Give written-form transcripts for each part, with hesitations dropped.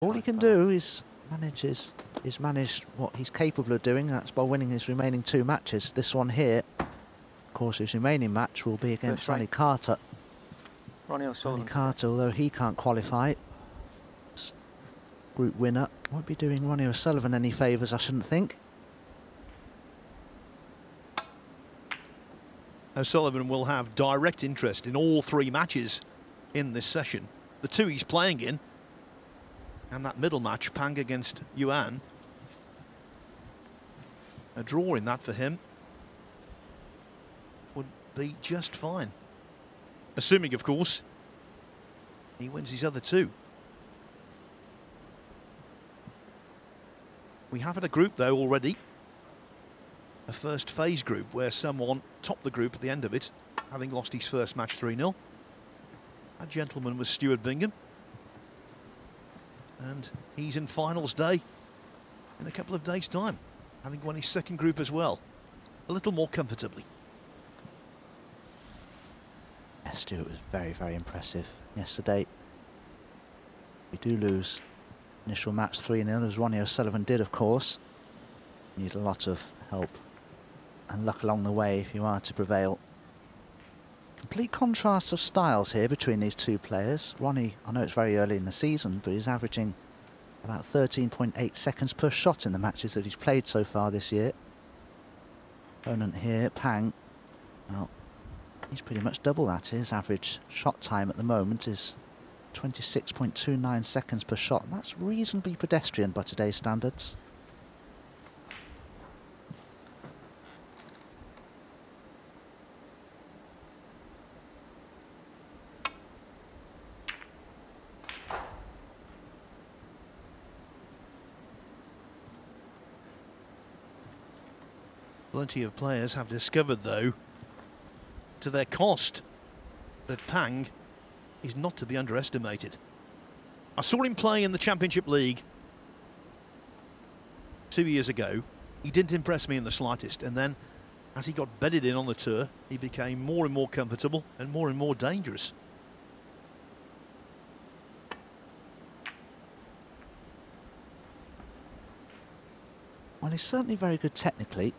All he can do is manage what he's capable of doing. That's by winning his remaining 2 matches. This one here, of course, his remaining match will be against Ronnie Carter. Ronnie O'Sullivan. Ronnie Carter, although he can't qualify, group winner, won't be doing Ronnie O'Sullivan any favours, I shouldn't think. O'Sullivan will have direct interest in all 3 matches in this session. The 2 he's playing in, and that middle match, Pang against Yuan. A draw in that for him would be just fine. Assuming, of course, he wins his other 2. We have had a group, though, already. A first phase group where someone topped the group at the end of it, having lost his first match 3-0. That gentleman was Stuart Bingham. And he's in finals day in a couple of days' time, having won his second group as well, a little more comfortably. Yeah, Stuart was very, very impressive yesterday. We do lose initial match 3-0, as Ronnie O'Sullivan did, of course. You need a lot of help and luck along the way if you are to prevail. Complete contrast of styles here between these 2 players. Ronnie, I know it's very early in the season, but he's averaging about 13.8 seconds per shot in the matches that he's played so far this year. Opponent here, Pang, well, he's pretty much double that. His average shot time at the moment is 26.29 seconds per shot. That's reasonably pedestrian by today's standards. Plenty of players have discovered, though, to their cost, that Pang is not to be underestimated. I saw him play in the Championship League 2 years ago. He didn't impress me in the slightest, and then as he got bedded in on the tour, he became more and more comfortable and more dangerous. Well, he's certainly very good technically.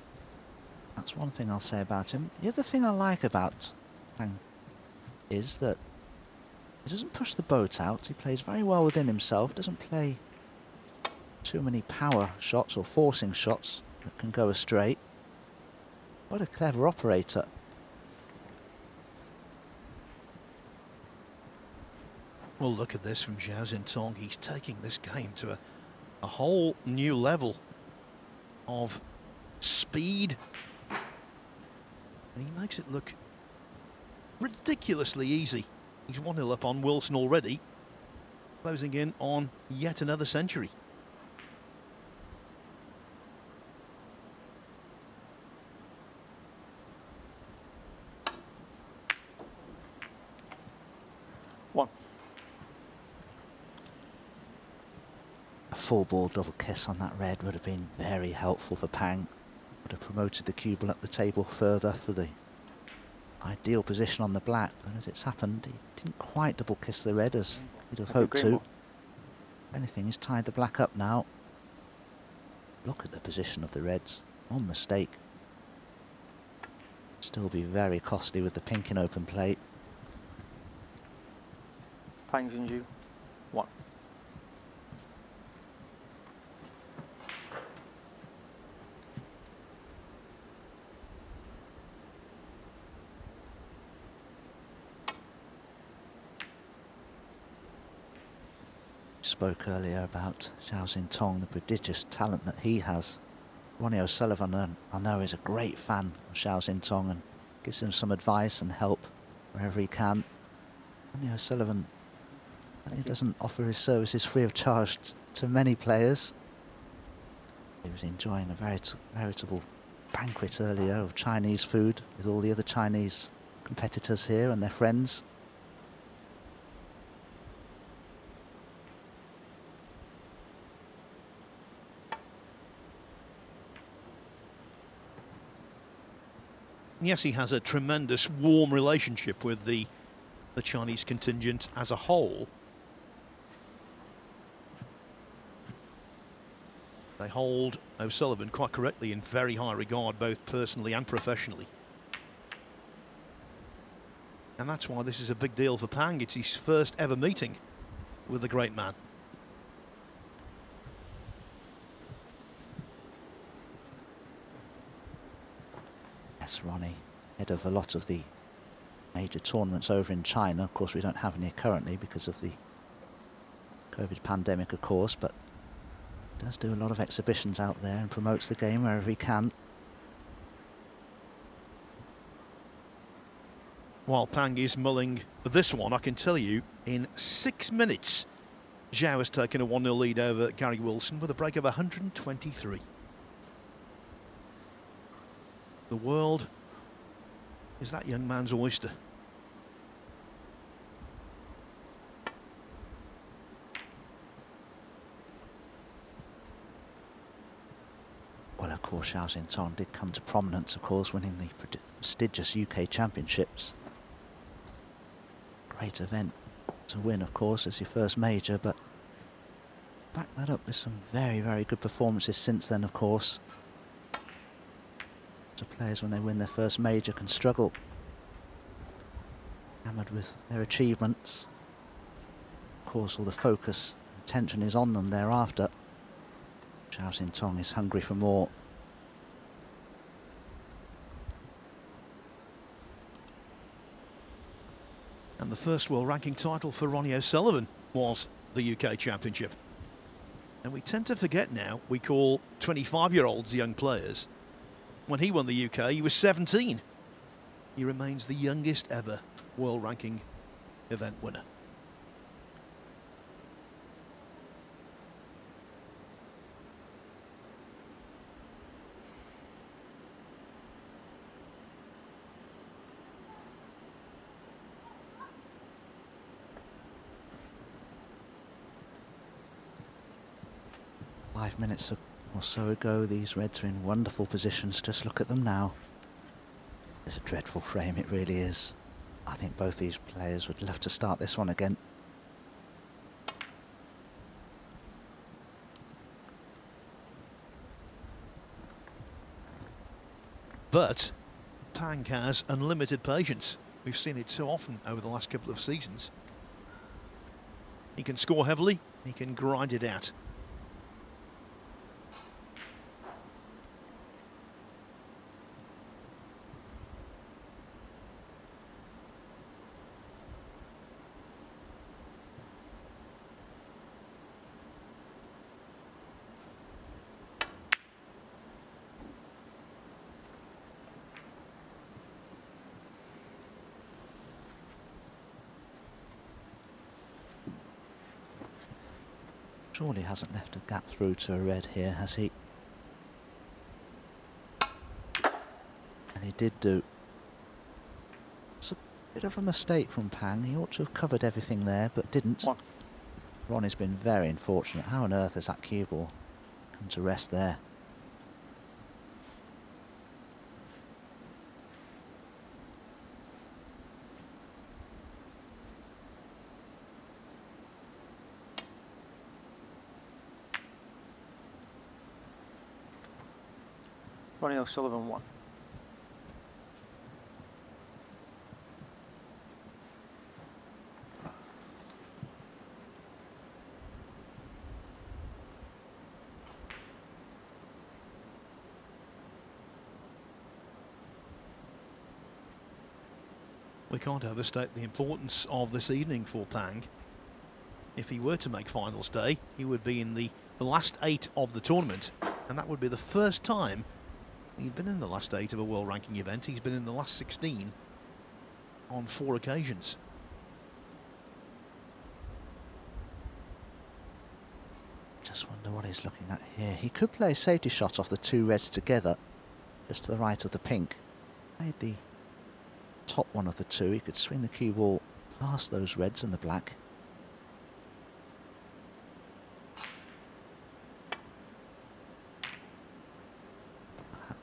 That's one thing I'll say about him. The other thing I like about Pang is that he doesn't push the boat out. He plays very well within himself, doesn't play too many power shots or forcing shots that can go astray. What a clever operator. Well, look at this from Zhao Xintong. He's taking this game to a whole new level of speed. And he makes it look ridiculously easy. He's 1-0 up on Wilson already, closing in on yet another century. A full ball double kiss on that red would have been very helpful for Pang. Would have promoted the cue ball up the table further for the ideal position on the black, but as it's happened, he didn't quite double kiss the red as he'd have hoped to. If anything, he's tied the black up now. Look at the position of the reds. One mistake. Still be very costly with the pink in open play. Pang Junxu, 1. Spoke earlier about Zhao Xintong, the prodigious talent that he has. Ronnie O'Sullivan, I know, is a great fan of Zhao Xintong and gives him some advice and help wherever he can. Ronnie O'Sullivan, he doesn't offer his services free of charge to many players. He was enjoying a veritable banquet earlier of Chinese food with all the other Chinese competitors here and their friends. Yes, he has a tremendous warm relationship with the Chinese contingent as a whole. They hold O'Sullivan quite correctly in very high regard, both personally and professionally. And that's why this is a big deal for Pang. It's his first ever meeting with the great man. Yes, Ronnie, head of a lot of the major tournaments over in China. Of course, we don't have any currently because of the COVID pandemic, of course, but does do a lot of exhibitions out there and promotes the game wherever he can. While Pang is mulling this one, I can tell you, in 6 minutes, Zhao has taken a 1-0 lead over Gary Wilson with a break of 123. The world is that young man's oyster. Well, of course, Xiao Xintong did come to prominence, of course, winning the prestigious UK Championships. Great event to win, of course, as your first major, but back that up with some very, very good performances since then, of course. So players, when they win their first major, can struggle. Hammered with their achievements. Of course, all the focus and attention is on them thereafter. Xiao Xintong is hungry for more. And the first world ranking title for Ronnie O'Sullivan was the UK Championship. And we tend to forget now, we call 25-year-olds young players. When he won the UK, he was 17. He remains the youngest ever world ranking event winner. Five minutes or so ago, these Reds are in wonderful positions. Just look at them now. It's a dreadful frame, it really is. I think both these players would love to start this one again. But Pang has unlimited patience. We've seen it so often over the last couple of seasons. He can score heavily, he can grind it out. Surely hasn't left a gap through to a red here, has he? And he did do. It's a bit of a mistake from Pang. He ought to have covered everything there, but didn't. One. Ronnie's been very unfortunate. How on earth has that cue ball come to rest there? Ronnie O'Sullivan 1. We can't overstate the importance of this evening for Pang. If he were to make finals day, he would be in the last 8 of the tournament, and that would be the first time he'd been in the last 8 of a world ranking event. He's been in the last 16 on 4 occasions. Just wonder what he's looking at here. He could play a safety shot off the 2 reds together, just to the right of the pink. Maybe top one of the 2. He could swing the cue ball past those reds and the black.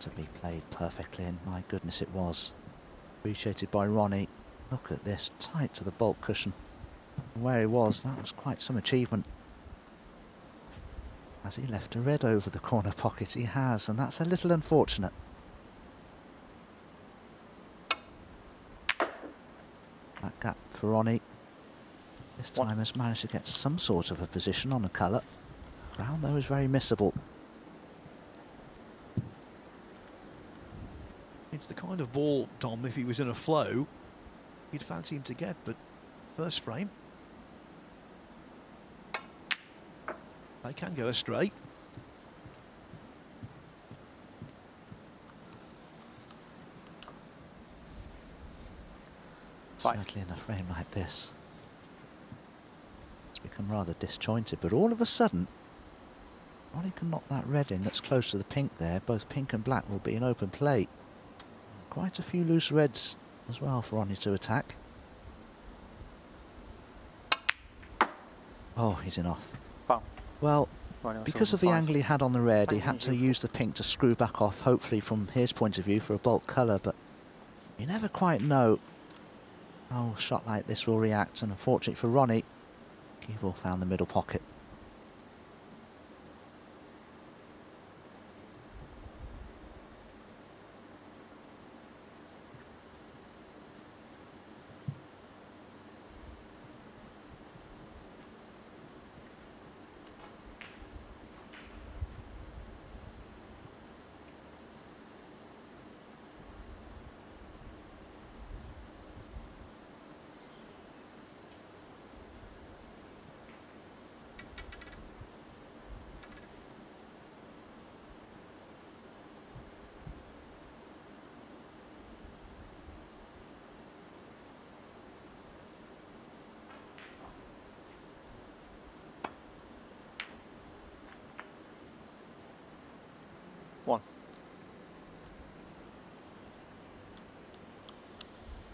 To be played perfectly, and my goodness it was. Appreciated by Ronnie. Look at this, tight to the bulk cushion. And where he was, that was quite some achievement. Has he left a red over the corner pocket? He has, and that's a little unfortunate. That gap for Ronnie this time has managed to get some sort of a position on a colour. Brown, though, is very missable. It's the kind of ball, Tom, if he was in a flow, you'd fancy him to get, but first frame. They can go astray. Certainly in a frame like this, it's become rather disjointed, but all of a sudden, Ronnie can knock that red in that's close to the pink there. Both pink and black will be in open play. Quite a few loose reds as well for Ronnie to attack. Oh, he's in off. Foul. Well, because of the angle he had on the red, he had to use the pink to screw back off, hopefully from his point of view, for a bulk colour, but you never quite know how a shot like this will react, and unfortunately for Ronnie, Keevil found the middle pocket.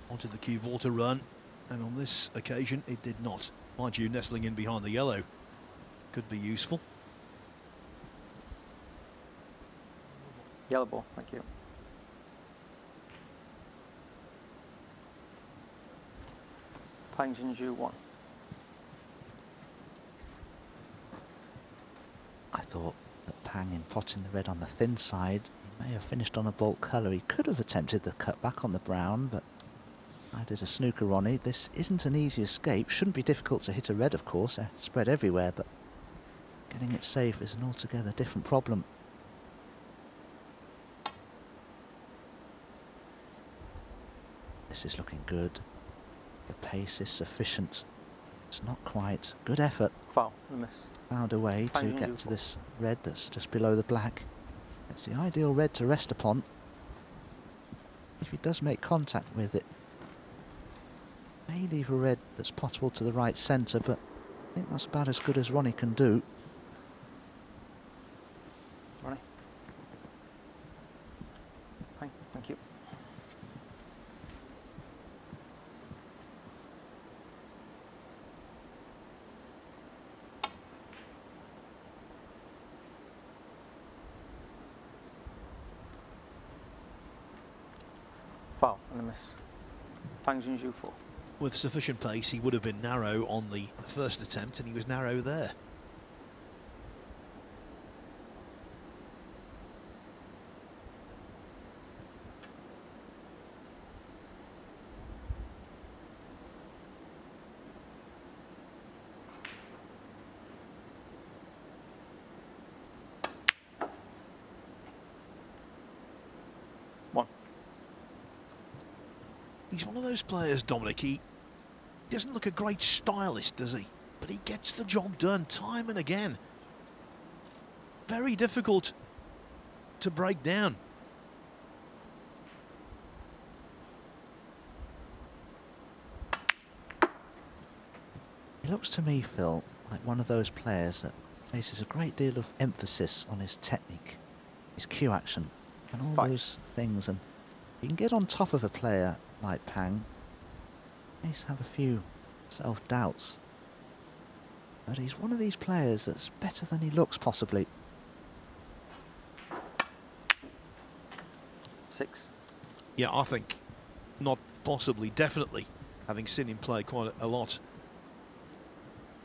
Wanted the cue ball to run, and on this occasion it did not. Mind you, nestling in behind the yellow could be useful. Yellow ball, thank you. Pang Junxu 1. I thought that Pang, in potting the red on the thin side, he may have finished on a bulk colour. He could have attempted the cut back on the brown, but I did a snooker, Ronnie. This isn't an easy escape. Shouldn't be difficult to hit a red, of course. They're spread everywhere, but getting it safe is an altogether different problem. This is looking good. The pace is sufficient. It's not quite. Good effort. Foul, a miss. Found a way to get to this red that's just below the black. It's the ideal red to rest upon. If he does make contact with it, may leave a red that's possible to the right centre, but I think that's about as good as Ronnie can do. Ronnie. Thank you. Foul and a miss. Pang Junxu 4. With sufficient pace, he would have been narrow on the first attempt, and he was narrow there. He's one of those players, Dominic, he doesn't look a great stylist, does he? But he gets the job done time and again. Very difficult to break down. He looks to me, Phil, like one of those players that places a great deal of emphasis on his technique, his cue action, and all those things. And he can get on top of a player like Pang. He may have a few self-doubts, but he's one of these players that's better than he looks, possibly. 6. Yeah, I think not possibly, definitely, having seen him play quite a lot.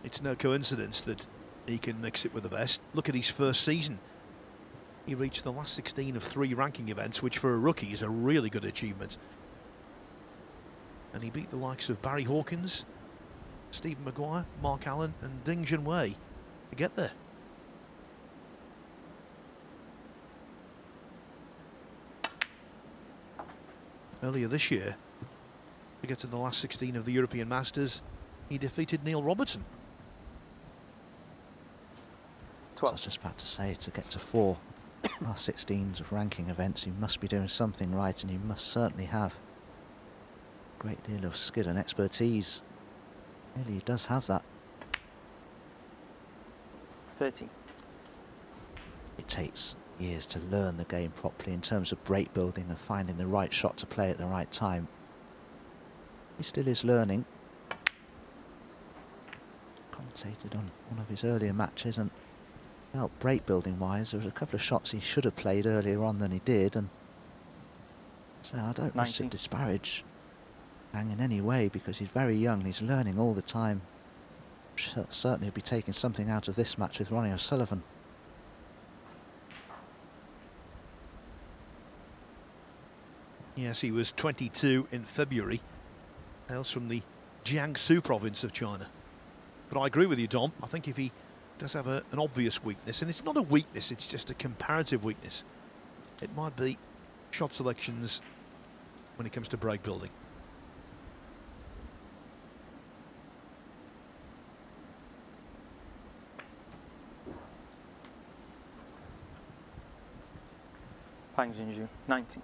It's no coincidence that he can mix it with the best. Look at his first season. He reached the last 16 of 3 ranking events, which for a rookie is a really good achievement. And he beat the likes of Barry Hawkins, Stephen Maguire, Mark Allen and Ding Junhui to get there. Earlier this year, to get to the last 16 of the European Masters, he defeated Neil Robertson. I was just about to say, to get to 4 last 16s of ranking events, you must be doing something right, and you must certainly have a great deal of skill and expertise. Really, he does have that. 30. It takes years to learn the game properly in terms of break building and finding the right shot to play at the right time. He still is learning. Commentated on one of his earlier matches and felt break building wise there was a couple of shots he should have played earlier on than he did, and so I don't wish to disparage Pang in any way because he's very young, he's learning all the time. Certainly he'll be taking something out of this match with Ronnie O'Sullivan. Yes, he was 22 in February. Hails from the Jiangsu province of China. But I agree with you, Dom. I think if he does have an obvious weakness, and it's not a weakness, it's just a comparative weakness, it might be shot selections when it comes to break building. Pang Junxu, 90.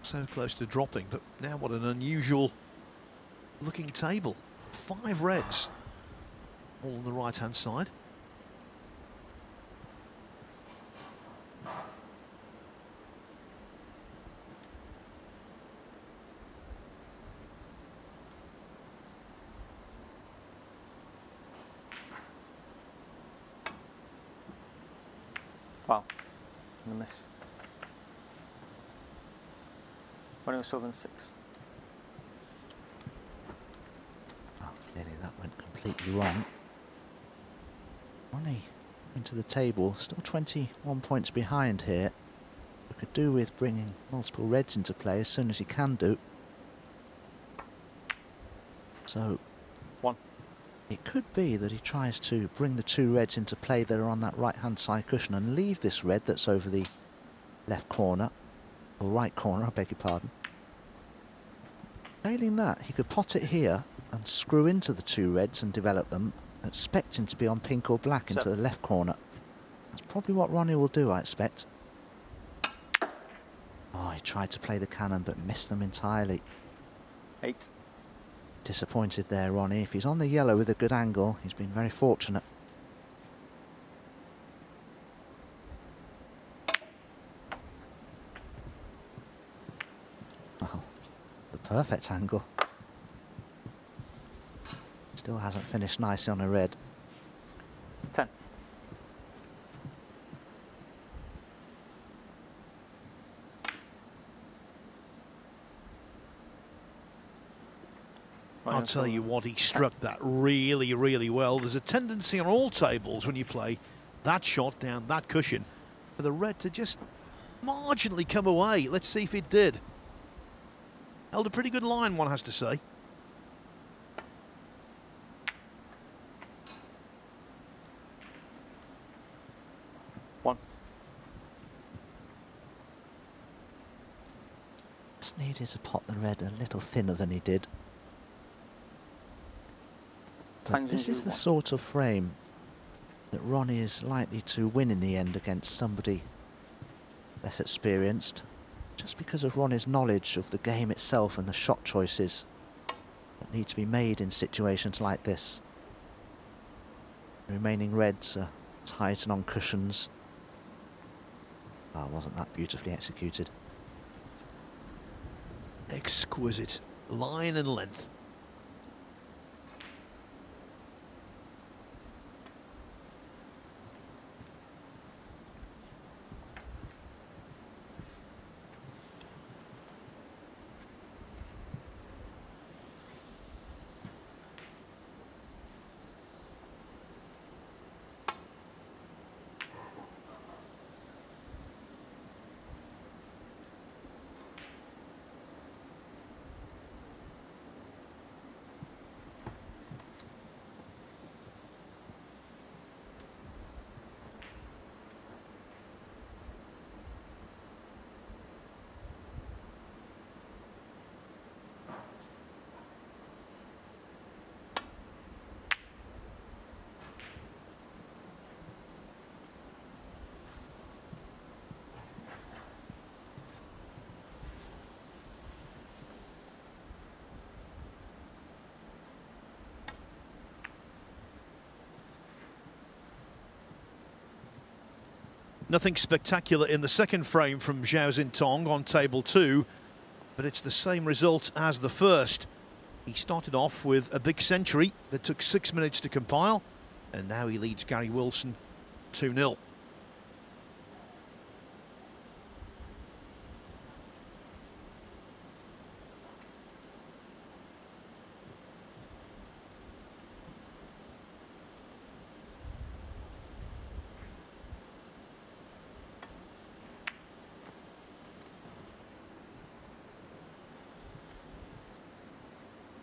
So close to dropping, but now what an unusual looking table. 5 reds, all on the right hand side. Wow, and a miss. Ronnie O'Sullivan, 6. Oh, clearly that went completely wrong. Ronnie into the table, still 21 points behind here. We could do with bringing multiple reds into play as soon as he can do. So 1. it could be that he tries to bring the 2 reds into play that are on that right hand side cushion and leave this red that's over the left corner, or right corner, I beg your pardon. Failing that, he could pot it here and screw into the 2 reds and develop them, expecting to be on pink or black into the left corner. That's probably what Ronnie will do, I expect. Oh, he tried to play the cannon but missed them entirely. 8. Disappointed there, Ronnie. If he's on the yellow with a good angle, he's been very fortunate. Well, the perfect angle. Still hasn't finished nicely on a red. 10. I'll tell you what, he struck that really, really well. There's a tendency on all tables when you play that shot down that cushion for the red to just marginally come away. Let's see if it did. Held a pretty good line, one has to say. Just needed to pot the red a little thinner than he did. But this is the sort of frame that Ronnie is likely to win in the end against somebody less experienced, just because of Ronnie's knowledge of the game itself and the shot choices. that need to be made in situations like this. The remaining reds are tight and on cushions. Oh, wasn't that beautifully executed? Exquisite line and length. Nothing spectacular in the second frame from Zhao Xintong on table 2, but it's the same result as the first. He started off with a big century that took 6 minutes to compile, and now he leads Gary Wilson 2-0.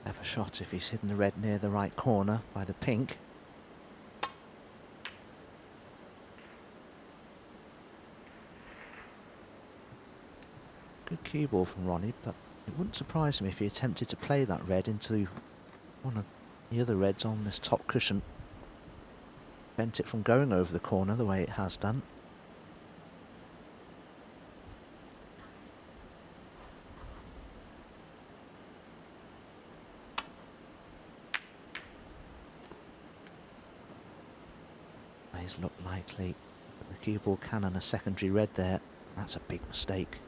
Clever shot if he's hidden the red near the right corner by the pink. Good cue ball from Ronnie, but it wouldn't surprise me if he attempted to play that red into one of the other reds on this top cushion. Prevent it from going over the corner the way it has done. He's looked likely, but the cue ball can on a secondary red there. That's a big mistake.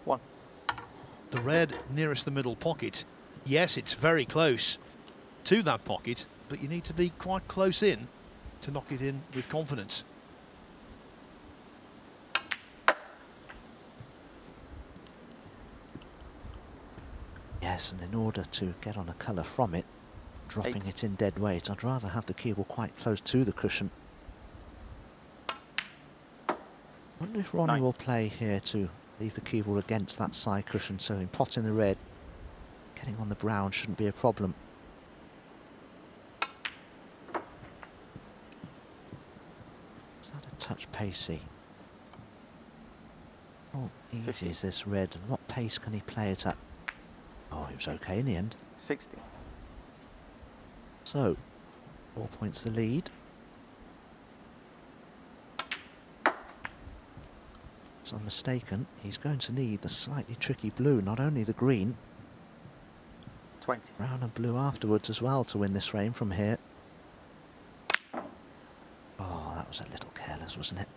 One. The red nearest the middle pocket. Yes, it's very close to that pocket, but you need to be quite close in to knock it in with confidence. Yes, and in order to get on a colour from it, dropping 8. it in dead weight, I'd rather have the cue ball quite close to the cushion. I wonder if Ronnie 9. will play here to leave the cue ball against that side cushion, so in potting the red, getting on the brown shouldn't be a problem. Is that a touch pacey? How easy 50. is this red, and what pace can he play it at? Oh, it was okay in the end. 60. So, 4 points the lead. If I'm mistaken, he's going to need the slightly tricky blue, not only the green, 20. brown and blue afterwards as well to win this frame from here. Oh, that was a little careless, wasn't it?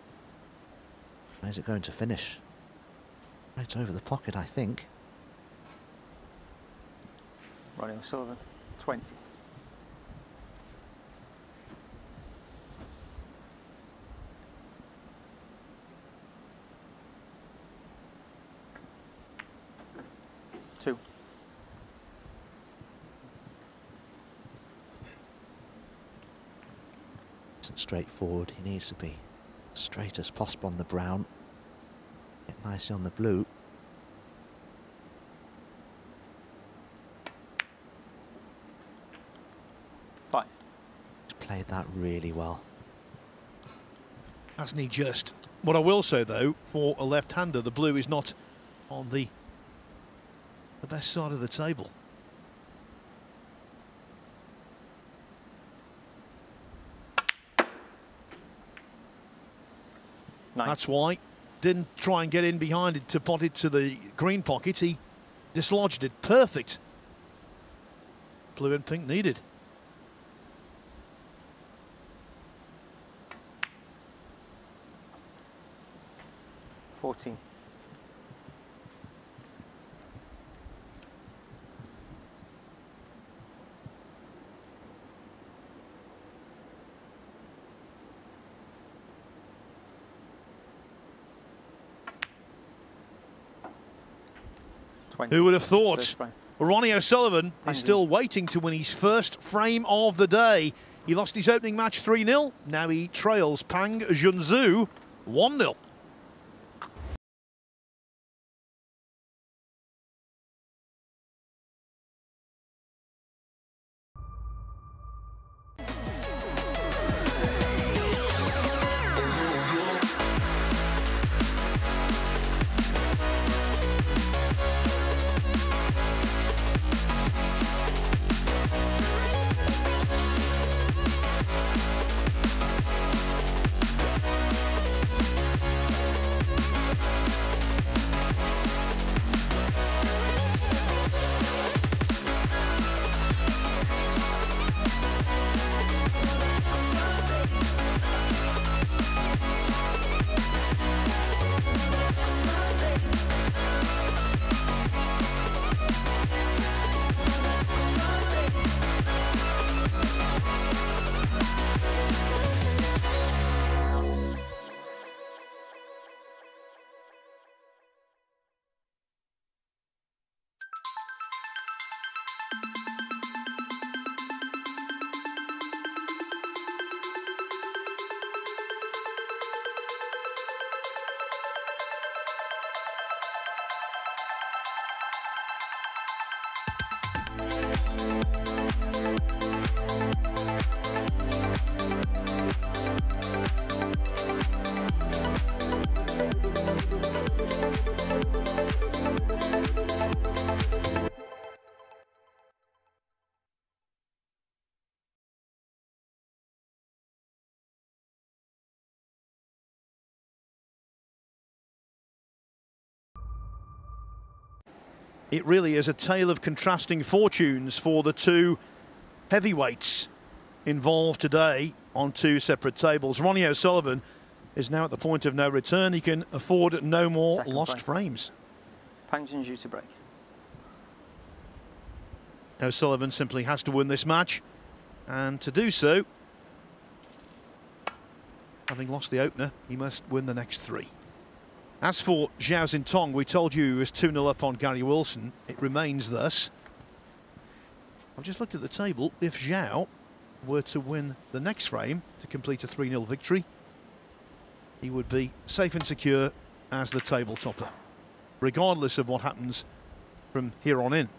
Where's it going to finish? Right over the pocket, I think. Ronnie O'Sullivan, 20. Two. Isn't straightforward. He needs to be straight as possible on the brown. Get nicely on the blue. Five. He's played that really well. Hasn't he just? What I will say though, for a left-hander, the blue is not on the best side of the table. Nine. That's why didn't try and get in behind it to pot it to the green pocket. He dislodged it. Perfect. Blue and pink needed. $14. Who would have thought? First frame. Ronnie O'Sullivan is still waiting to win his first frame of the day. He lost his opening match 3-0. Now he trails Pang Junxu 1-0. It really is a tale of contrasting fortunes for the two heavyweights involved today on two separate tables. Ronnie O'Sullivan is now at the point of no return. He can afford no more Second lost frames. Pang Junxu to break. O'Sullivan simply has to win this match, and to do so, having lost the opener, he must win the next three. As for Zhao Xintong, we told you he was 2-0 up on Gary Wilson. It remains thus. I've just looked at the table. If Zhao were to win the next frame to complete a 3-0 victory, he would be safe and secure as the table topper, regardless of what happens from here on in.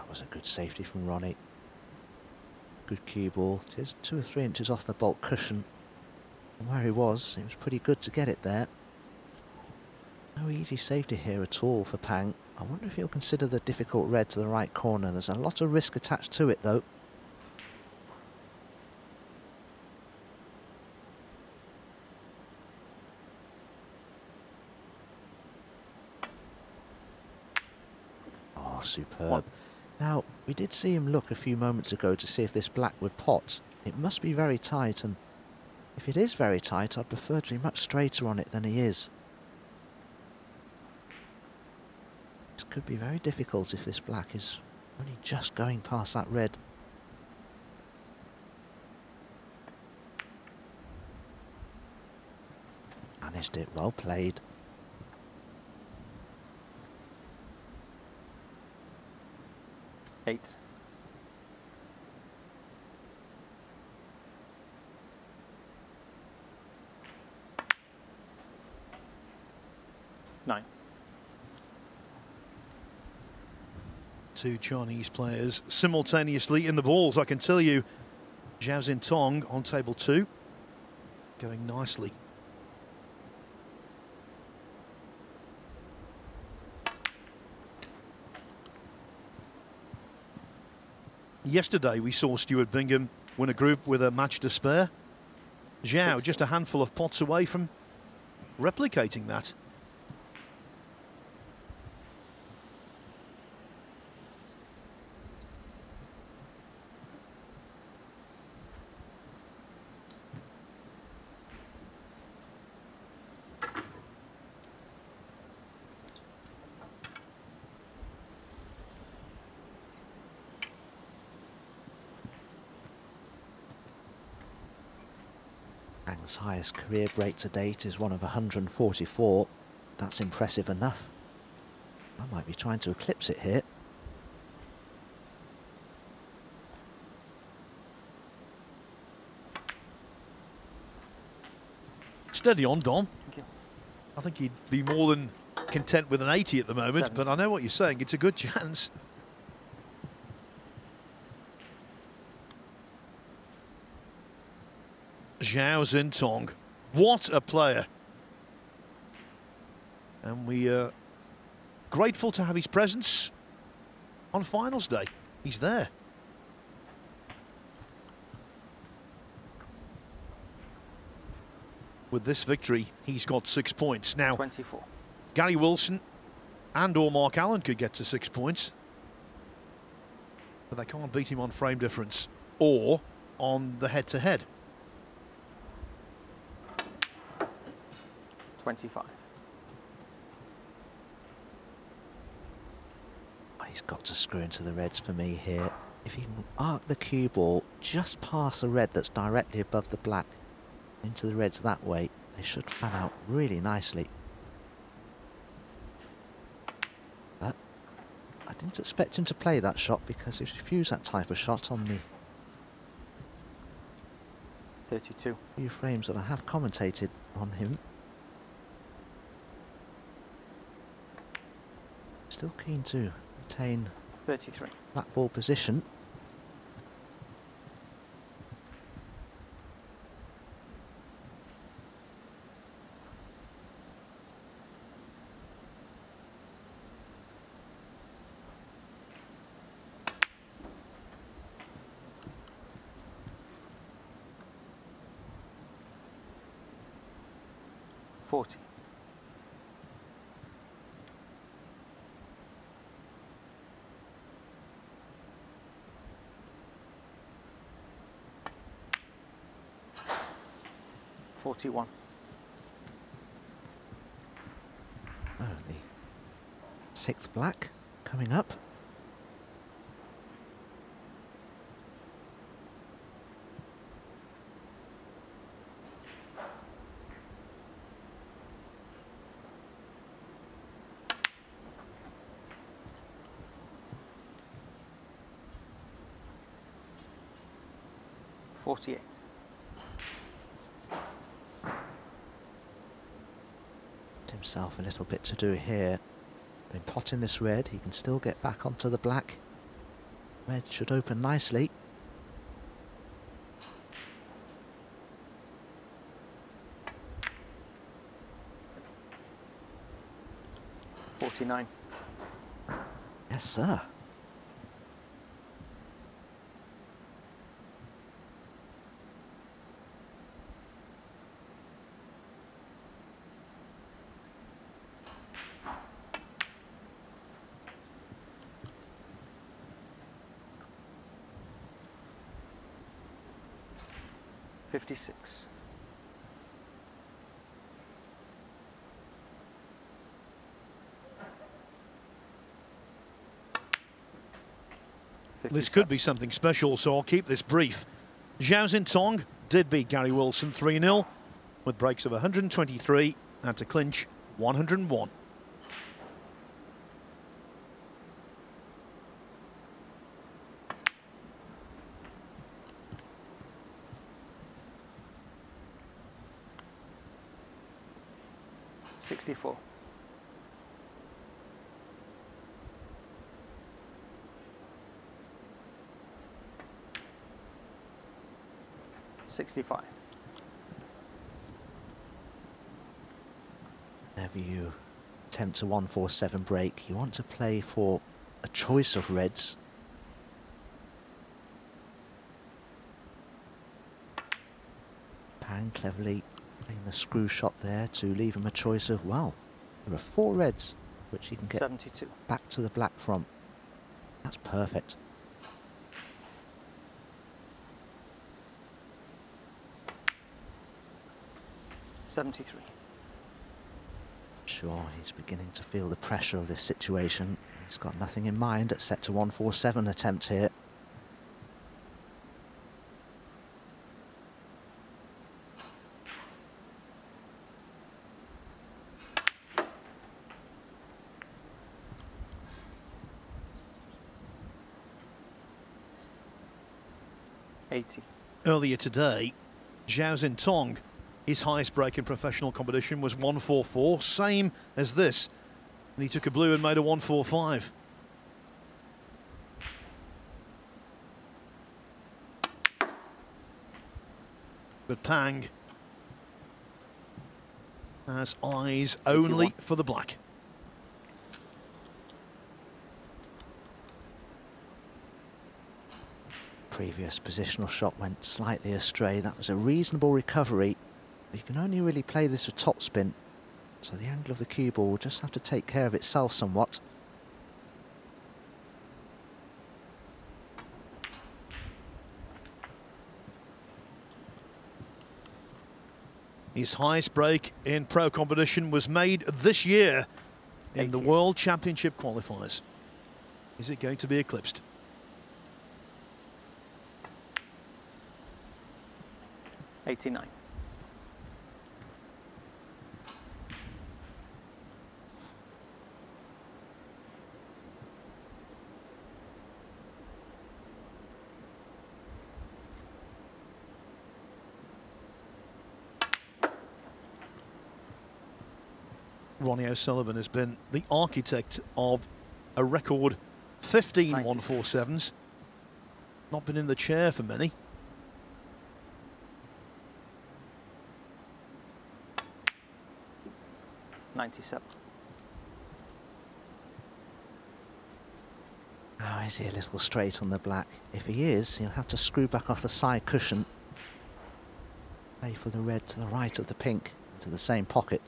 Was a good safety from Ronnie. Good cue ball. It is 2 or 3 inches off the baulk cushion from where he was. It was pretty good to get it there. No easy safety here at all for Pang. I wonder if he'll consider the difficult red to the right corner. There's a lot of risk attached to it though. Oh, superb. Now, we did see him look a few moments ago to see if this black would pot. It must be very tight, and if it is very tight, I'd prefer to be much straighter on it than he is. This could be very difficult if this black is only just going past that red. Managed it, well played. Eight. Nine. two Chinese players simultaneously in the balls. I can tell you, Zhao Xintong on table 2, going nicely. Yesterday we saw Stuart Bingham win a group with a match to spare. Zhao 60. just a handful of pots away from replicating that. Pang's highest career break to date is one of 144. That's impressive enough. I might be trying to eclipse it here. Steady on, Dom. Thank you. I think he'd be more than content with an 80 at the moment, 70. but I know what you're saying. It's a good chance. Zhao Xintong, what a player. And we are grateful to have his presence on finals day. He's there. With this victory, he's got 6 points. Now, 24. Gary Wilson and or Mark Allen could get to 6 points, but they can't beat him on frame difference or on the head-to-head. 25. He's got to screw into the reds for me here. If he can arc the cue ball just past the red that's directly above the black into the reds that way, they should fan out really nicely. But I didn't expect him to play that shot because he's refused that type of shot on the 32. few frames that I have commentated on him. Still keen to retain 33. black ball position. $40. $41. Oh, the 6th black coming up. $48. Himself a little bit to do here. In potting this red, he can still get back onto the black. Red should open nicely. $49. Yes, sir. $56. This could be something special, so I'll keep this brief. Zhao Xintong did beat Gary Wilson 3-0 with breaks of 123 and to clinch 101. $64. 65. Whenever you attempt a 1-4-7 break, you want to play for a choice of reds. Pang cleverly playing the screw shot there to leave him a choice of, well, there are 4 reds which he can get 72. back to the black from. That's perfect. $73. Sure, he's beginning to feel the pressure of this situation. He's got nothing in mind at set to 1-4-7 attempt here. $80. Earlier today, Zhao Xintong, his highest break in professional competition was 1-4-4, same as this. And he took a blue and made a 1-4-5. But Pang has eyes only 81. for the black. Previous positional shot went slightly astray. That was a reasonable recovery. You can only really play this with topspin, so the angle of the cue ball will just have to take care of itself somewhat. His highest break in pro competition was made this year in the 88. World Championship qualifiers. Is it going to be eclipsed? $89. Ronnie O'Sullivan has been the architect of a record 15 1-4-7s. Not been in the chair for many. $97. Oh, is he a little straight on the black? If he is, he'll have to screw back off the side cushion. Play for the red to the right of the pink, into the same pocket.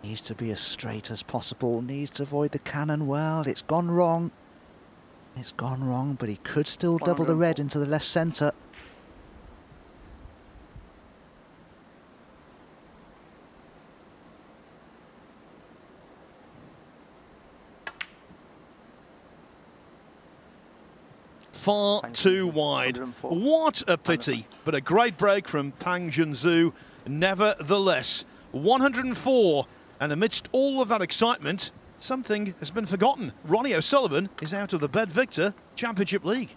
Needs to be as straight as possible, needs to avoid the cannon. Well, it's gone wrong. It's gone wrong, but he could still double the red into the left centre. Far too wide. 104. What a pity, but a great break from Pang Junxu nevertheless. 104, and amidst all of that excitement, something has been forgotten. Ronnie O'Sullivan is out of the bed victor Championship League.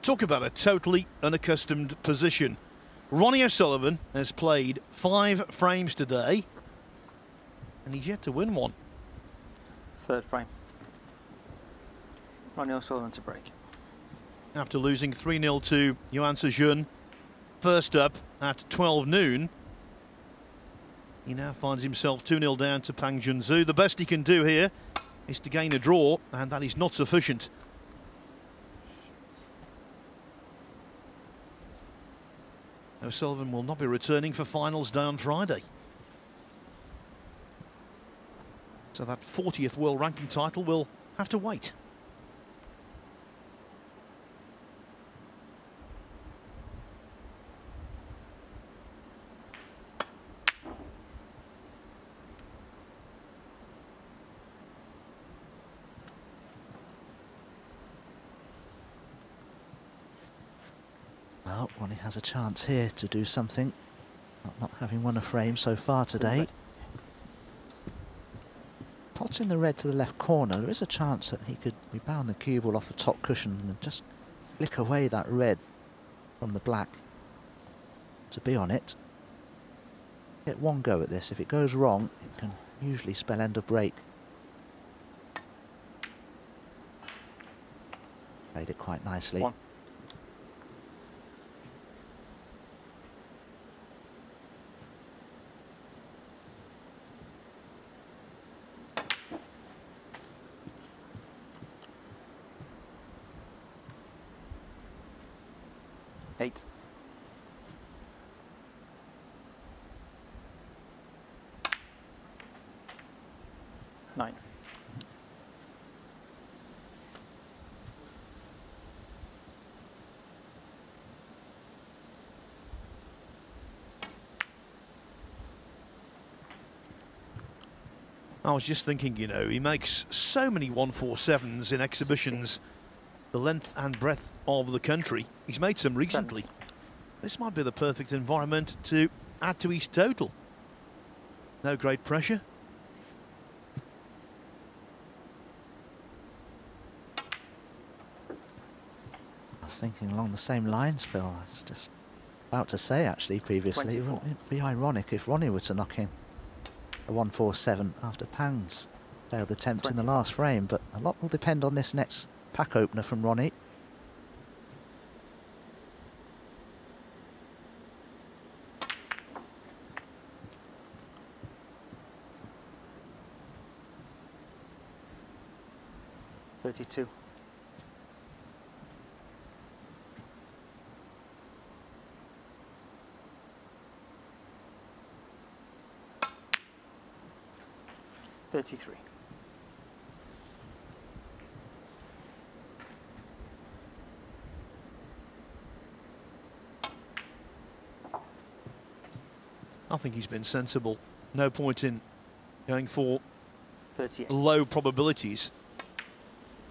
Talk about a totally unaccustomed position. Ronnie O'Sullivan has played 5 frames today, and he's yet to win one. Third frame. Ronnie O'Sullivan to break. After losing 3-0 to Yuan Sejun, first up at 12 noon, he now finds himself 2-0 down to Pang Junxu. The best he can do here is to gain a draw, and that is not sufficient. O'Sullivan will not be returning for finals day on Friday. So that 40th world ranking title will have to wait. Well, Ronnie has a chance here to do something, not having won a frame so far today. Potting the red to the left corner, there is a chance that he could rebound the cue ball off the top cushion and just flick away that red from the black to be on it. Get one go at this. If it goes wrong, it can usually spell end of break. Played it quite nicely. One. Eight. Nine. I was just thinking, you know, he makes so many 147s in exhibitions, 16. The length and breadth of the country. He's made some recently. 17. This might be the perfect environment to add to his total. No great pressure. I was thinking along the same lines, Phil. I was just about to say, actually, previously, 24. wouldn't it be ironic if Ronnie were to knock in a 147 after Pang's failed attempt in the 24. last frame, but a lot will depend on this next pack opener from Ronnie. $32. $33. I think he's been sensible. No point in going for 38. low probabilities.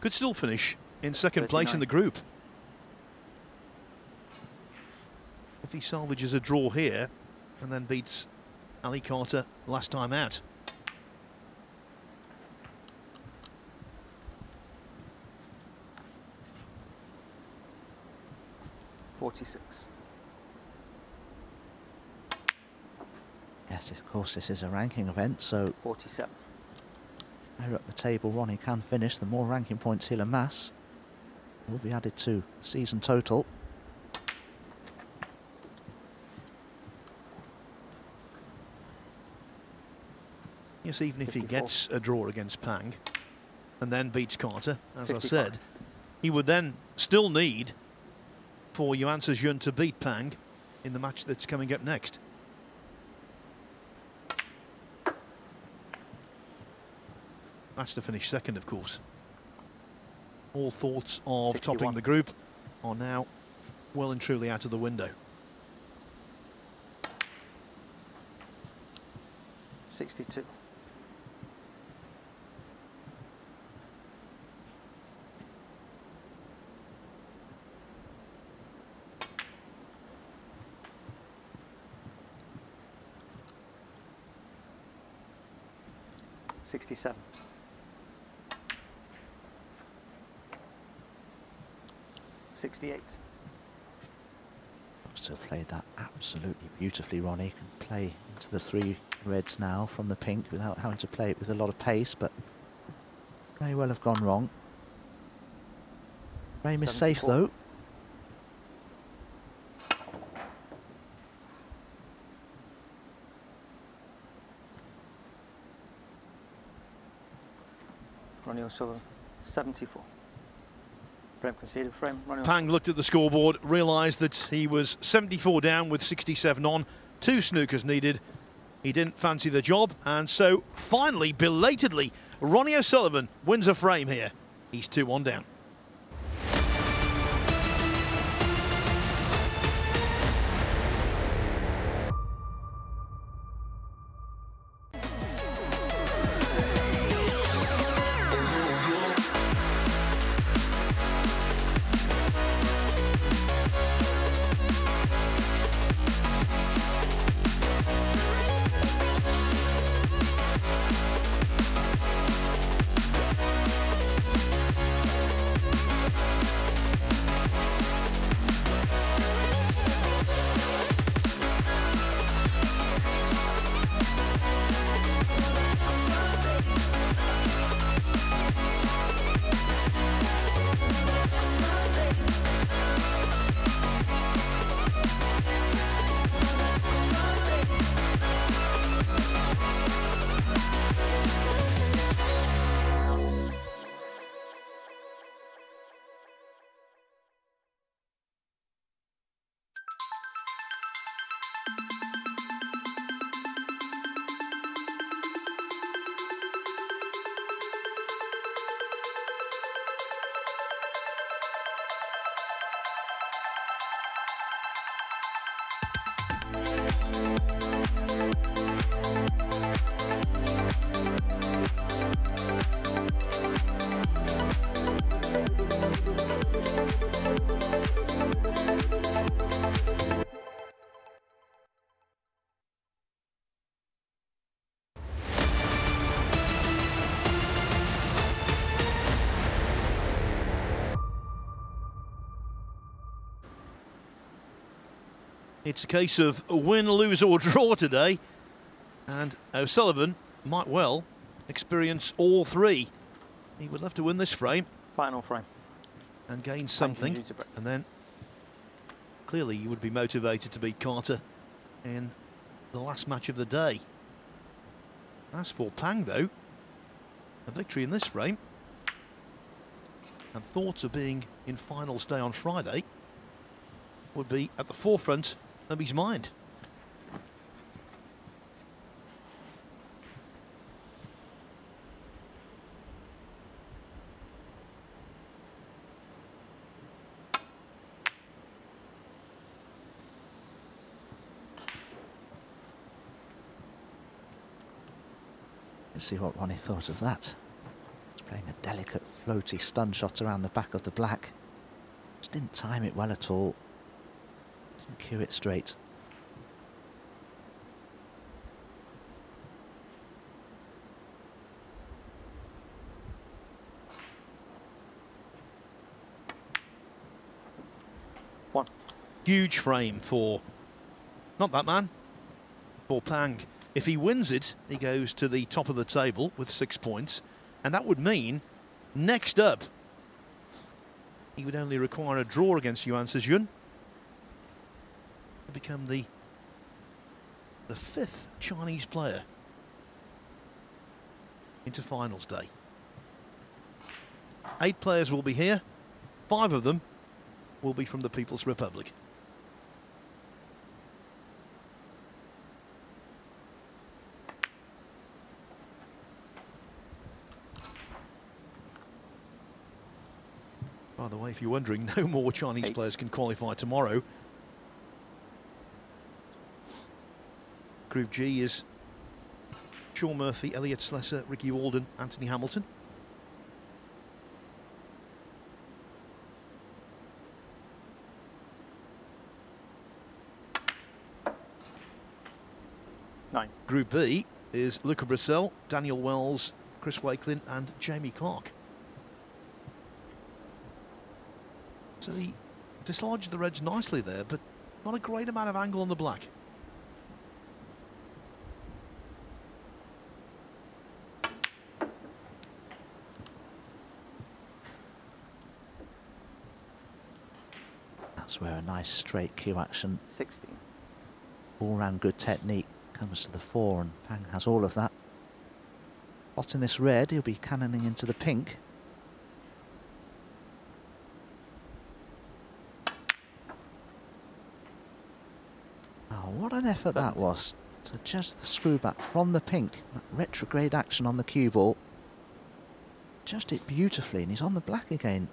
Could still finish in second place in 39. the group. If he salvages a draw here and then beats Ali Carter last time out. $46. Yes, of course, this is a ranking event, so $47. higher up the table Ronnie can finish, the more ranking points he'll amass will be added to season total. Yes, even if he 54. gets a draw against Pang and then beats Carter, as 55. I said, he would then still need for Yuan Sejun to beat Pang in the match that's coming up next. That's to finish second, of course. All thoughts of 61. topping the group are now well and truly out of the window. 62. $67. 68. to have played that absolutely beautifully, Ronnie. Can play into the 3 reds now from the pink without having to play it with a lot of pace, but may well have gone wrong. Frame is safe 74. though. Ronnie O'Sullivan, 74. Frame conceded, frame, Ronnie Pang looked at the scoreboard, realised that he was 74 down with 67 on. 2 snookers needed. He didn't fancy the job, and so finally, belatedly, Ronnie O'Sullivan wins a frame here. He's 2-1 down. It's a case of win, lose or draw today, and O'Sullivan might well experience all 3. He would love to win this frame. Final frame. And gain something, and then clearly you would be motivated to beat Carter in the last match of the day. As for Pang though, a victory in this frame, and thoughts of being in finals day on Friday would be at the forefront of his mind. Let's see what Ronnie thought of that. He's playing a delicate, floaty stun shot around the back of the black. Just didn't time it well at all. Didn't cue it straight. One. Huge frame for, not that man, for Pang. If he wins it, he goes to the top of the table with 6 points, and that would mean next up he would only require a draw against Yuan Sejun to become the 5th Chinese player into finals day. 8 players will be here, 5 of them will be from the People's Republic. By the way, if you're wondering, no more Chinese players can qualify tomorrow. Group G is Sean Murphy, Elliot Slesser, Ricky Walden, Anthony Hamilton. Group B is Luca Brissell, Daniel Wells, Chris Wakelin and Jamie Clark. So he dislodged the Reds nicely there, but Not a great amount of angle on the black. That's where a nice straight cue action, 16. all-round good technique comes to the fore, and Pang has all of that. Spotting this red, he'll be cannoning into the pink. Oh, what an effort 17. that was, to just the screw back from the pink. That retrograde action on the cue ball. Just it beautifully, and he's on the black again.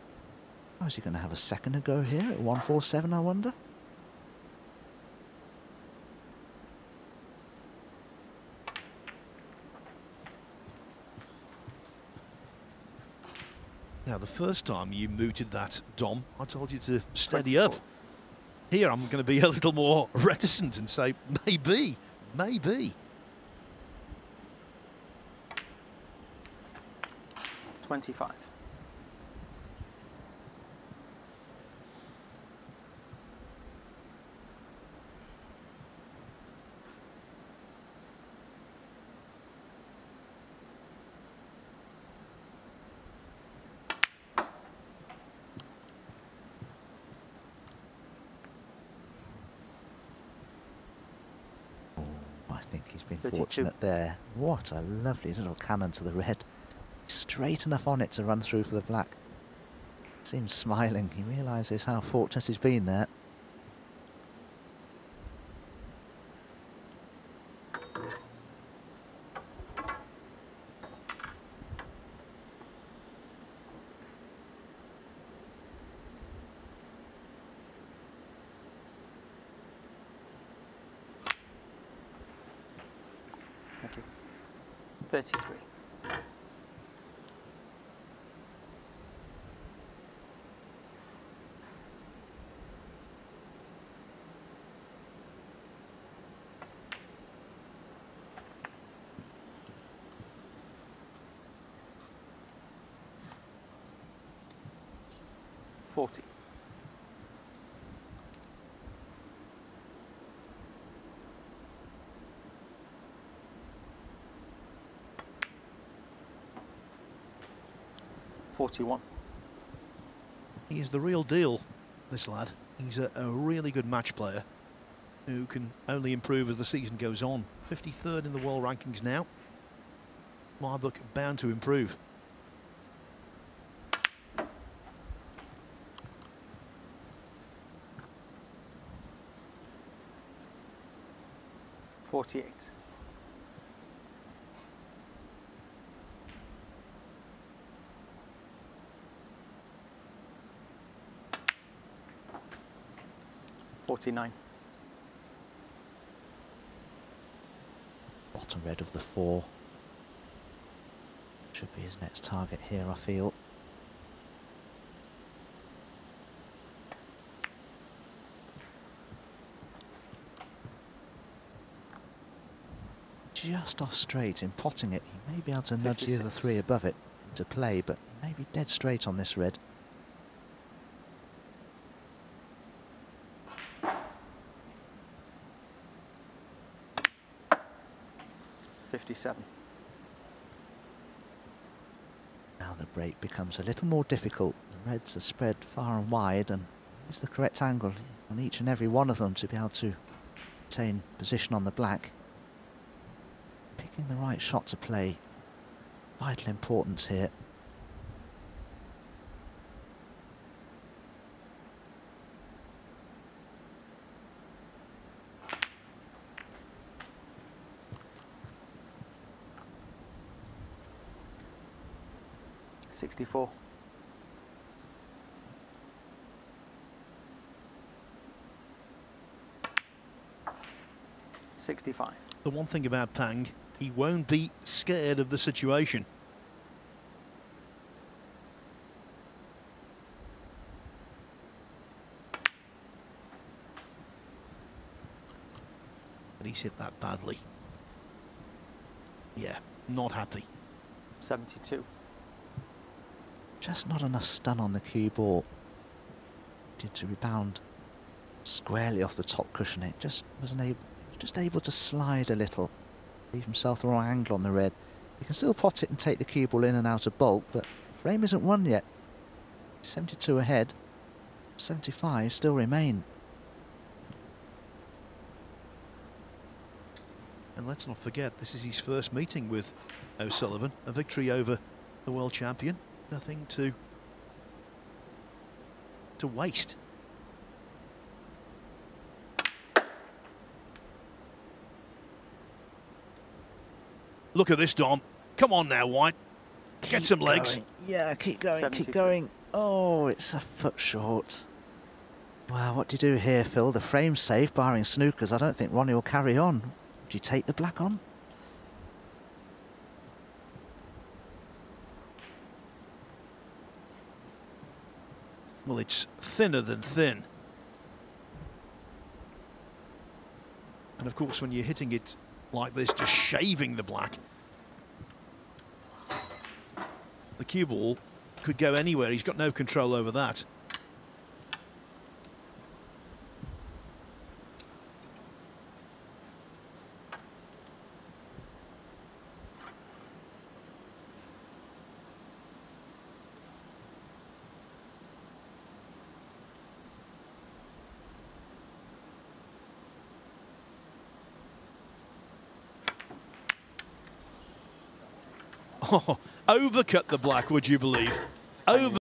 Oh, is he going to have a second to go here at 147, I wonder? Now, the first time you mooted that, Dom, I told you to steady 24. up. Here, I'm going to be a little more reticent and say, maybe, maybe. 25. I think he's been 32. fortunate there. What a lovely little cannon to the red. Straight enough on it to run through for the black. Seems smiling. He realises how fortunate he's been there. Thank you. 33. $40. $41. He's the real deal, this lad. He's a really good match player who can only improve as the season goes on. 53rd in the world rankings now. My book bound to improve. $48. $49. Bottom red of the four. Should be his next target here, I feel. Just off straight in potting it. He may be able to nudge the other 56. three above it into play, but he may be dead straight on this red. $57. Now the break becomes a little more difficult. The reds are spread far and wide, and it's the correct angle on each and every one of them to be able to retain position on the black. Picking the right shot to play, vital importance here. $64. $65. The one thing about Pang, he won't be scared of the situation. But he's hit that badly. Yeah, not happy. 72. Just not enough stun on the cue ball. Did to rebound squarely off the top cushion. It just wasn't able, just able to slide a little, leave himself the wrong angle on the red. You can still pot it and take the cue ball in and out of bulk, but the frame isn't won yet. 72 ahead, 75 still remain. And let's not forget, this is his first meeting with O'Sullivan. A victory over the world champion. Nothing to waste. Look at this, Dom. Come on now, White. Get some legs. Going. Yeah, keep going, 73. keep going. Oh, it's a foot short. Wow, what do you do here, Phil? The frame's safe, barring snookers. I don't think Ronnie will carry on. Do you take the black on? Well, it's thinner than thin. And of course, when you're hitting it like this, just shaving the black, the cue ball could go anywhere. He's got no control over that. Oh, overcut the black, would you believe? Over